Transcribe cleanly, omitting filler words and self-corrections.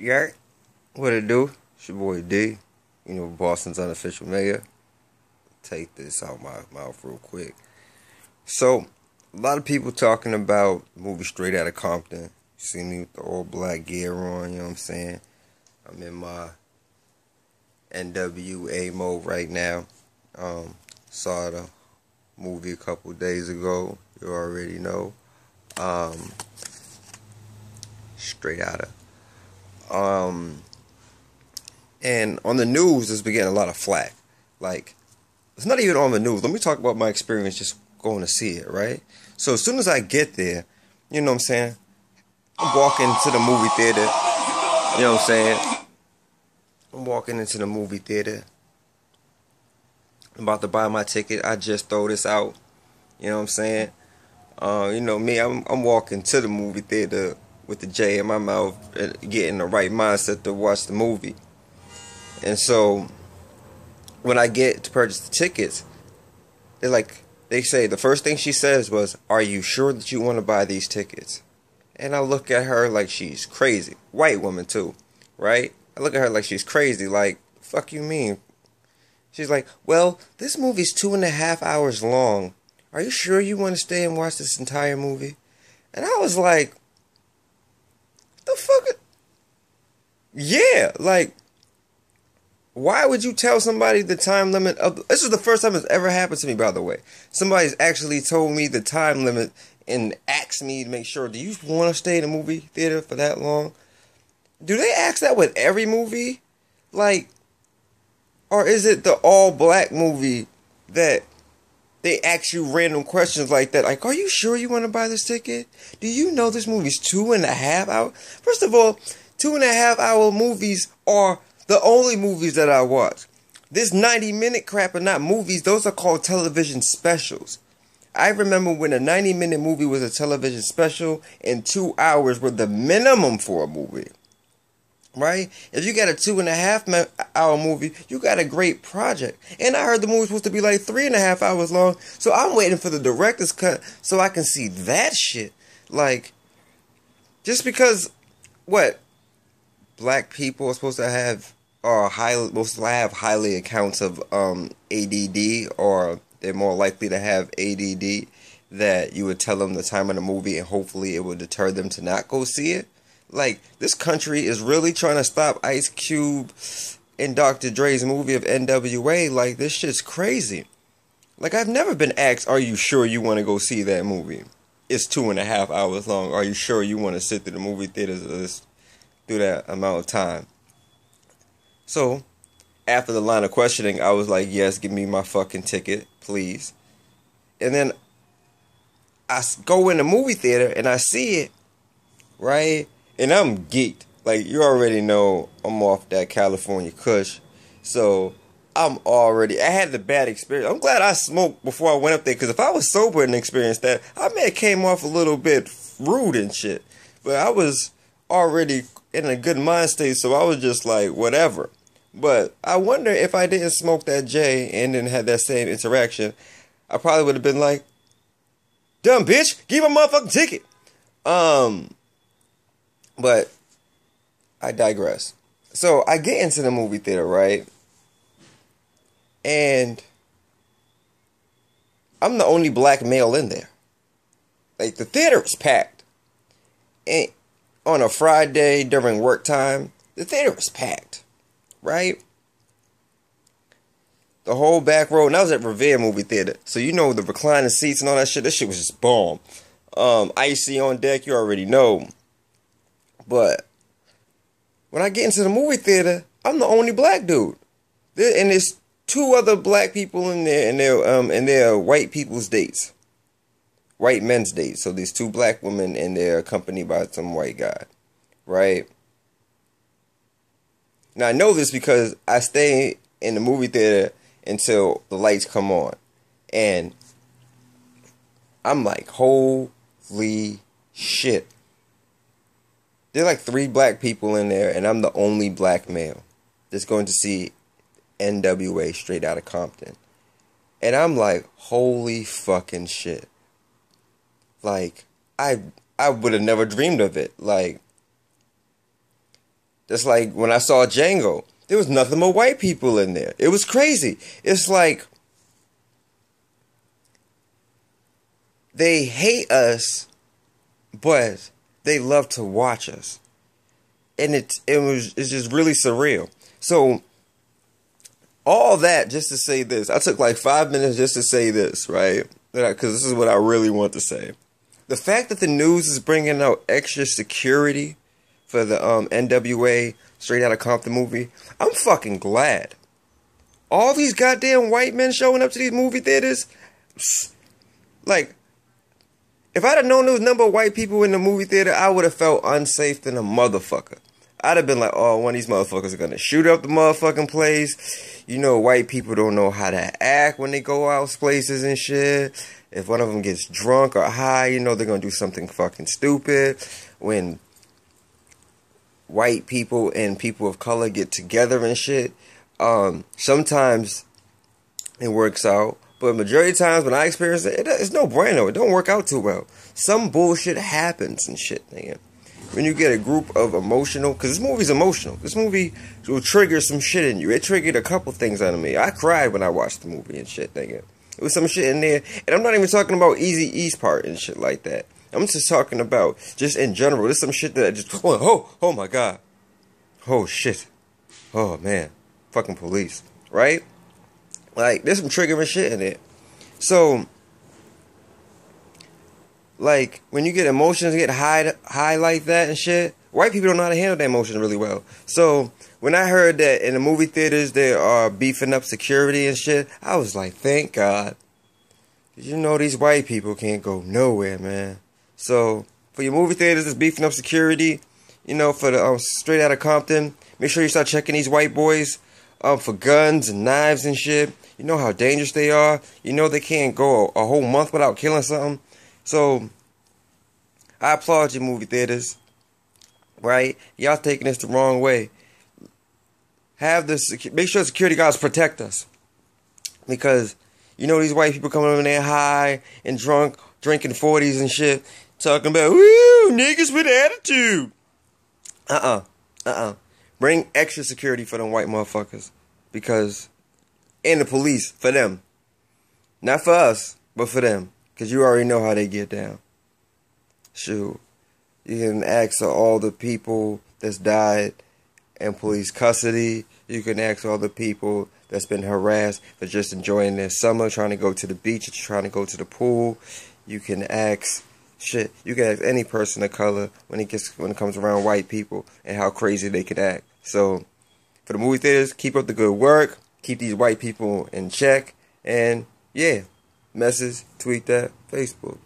Yeah, what it do? It's your boy D. You know, Boston's unofficial mayor. Take this out my mouth real quick. So, a lot of people talking about the movie Straight Outta Compton. You see me with the all black gear on, you know what I'm saying? I'm in my NWA mode right now. Saw the movie a couple days ago. You already know. Straight Outta. And on the news, it's been getting a lot of flack. Like, it's not even on the news. Let me talk about my experience just going to see it, right? So as soon as I get there, you know what I'm saying? I'm walking to the movie theater. You know what I'm saying? I'm walking into the movie theater. I'm about to buy my ticket. I just throw this out. You know what I'm saying? You know me, I'm walking to the movie theater with the J in my mouth, getting the right mindset to watch the movie. And so, when I get to purchase the tickets, they say, the first thing she says was, "Are you sure that you want to buy these tickets?" And I look at her like she's crazy. White woman too, right? I look at her like she's crazy, like, fuck you mean? She's like, "Well, this movie's 2.5 hours long. Are you sure you want to stay and watch this entire movie?" And I was like, the fuck? Yeah, like, why would you tell somebody the time limit of... This is the first time it's ever happened to me, by the way. Somebody's actually told me the time limit and asked me to make sure, do you want to stay in a movie theater for that long? Do they ask that with every movie? Like, or is it the all-black movie that they ask you random questions like that? Like, are you sure you want to buy this ticket? Do you know this movie's 2.5 hours? First of all, 2.5 hour movies are the only movies that I watch. This 90-minute crap are not movies. Those are called television specials. I remember when a 90-minute movie was a television special and 2 hours were the minimum for a movie. Right? If you got a 2.5 hour movie, you got a great project. And I heard the movie was supposed to be like 3.5 hours long. So I'm waiting for the director's cut so I can see that shit. Like, just because, what? Black people are supposed to have highly accounts of ADD, or they're more likely to have ADD, that you would tell them the time of the movie and hopefully it would deter them to not go see it. Like, this country is really trying to stop Ice Cube and Dr. Dre's movie of NWA. Like, this shit's crazy. Like, I've never been asked, are you sure you want to go see that movie? It's 2.5 hours long. Are you sure you want to sit through the movie theaters through that amount of time? So, after the line of questioning, I was like, yes, give me my fucking ticket, please. And then I go in the movie theater and I see it, right? And I'm geeked. Like, you already know I'm off that California kush. So, I had the bad experience. I'm glad I smoked before I went up there, because if I was sober and experienced that, I may have came off a little bit rude and shit. But I was already in a good mind state, so I was just like, whatever. But I wonder if I didn't smoke that J and then had that same interaction, I probably would have been like, dumb bitch, give me a motherfucking ticket. But I digress. So I get into the movie theater, right? And I'm the only black male in there. Like, the theater is packed. And on a Friday during work time, the theater was packed, right? The whole back row, and I was at Revere movie theater, so you know the reclining seats and all that shit. This shit was just bomb. Icy on deck, you already know. But when I get into the movie theater, I'm the only black dude, and there's 2 other black people in there, and they're white people's dates. White men's dates. So there's 2 black women and they're accompanied by some white guy. Right? Now I know this because I stay in the movie theater until the lights come on. And I'm like, holy shit. There are like 3 black people in there, and I'm the only black male that's going to see NWA Straight Outta Compton. And I'm like, holy fucking shit. Like, I would have never dreamed of it. Like, Just like when I saw Django, there was nothing but white people in there. It was crazy. It's like they hate us, but they love to watch us. And it's just really surreal. So all that just to say this. I took like 5 minutes just to say this, right? Because this is what I really want to say. The fact that the news is bringing out extra security for the NWA Straight Outta Compton movie, I'm fucking glad. All these goddamn white men showing up to these movie theaters, like, if I'd have known there was a number of white people in the movie theater, I would have felt unsafe than a motherfucker. I'd have been like, oh, one of these motherfuckers are gonna shoot up the motherfucking place. You know, white people don't know how to act when they go out places and shit. If one of them gets drunk or high, you know they're gonna do something fucking stupid. When white people and people of color get together and shit, sometimes it works out. But majority of times when I experience it, it's no bueno. It don't work out too well. Some bullshit happens and shit, nigga. When you get a group of emotional, because this movie's emotional. This movie will trigger some shit in you. It triggered a couple things out of me. I cried when I watched the movie and shit, nigga. It was some shit in there. And I'm not even talking about Eazy-E's part and shit like that. I'm just talking about, just in general, there's some shit that I just, oh my God. Oh shit. Oh man. Fucking police. Right? Like, there's some triggering shit in it. So, like, when you get emotions get high like that and shit, white people don't know how to handle their emotions really well. So, when I heard that in the movie theaters they are beefing up security and shit, I was like, thank God. You know these white people can't go nowhere, man. So, for your movie theaters that's beefing up security, you know, for the Straight Outta Compton, make sure you start checking these white boys for guns and knives and shit. You know how dangerous they are. You know they can't go a whole month without killing something. So, I applaud you, movie theaters. Right? Y'all taking this the wrong way. Make sure security guards protect us. Because, you know these white people coming in there high and drunk, drinking 40s and shit, talking about, woo, niggas with attitude. Bring extra security for them white motherfuckers. Because, and the police, for them. Not for us, but for them. Because you already know how they get down. Shoot. You can ask all the people that's died in police custody. You can ask all the people that's been harassed for just enjoying their summer, trying to go to the beach, or trying to go to the pool. You can ask shit. You can ask any person of color when it comes around white people and how crazy they can act. So, for the movie theaters, keep up the good work. Keep these white people in check. And, yeah, message, tweet that, Facebook.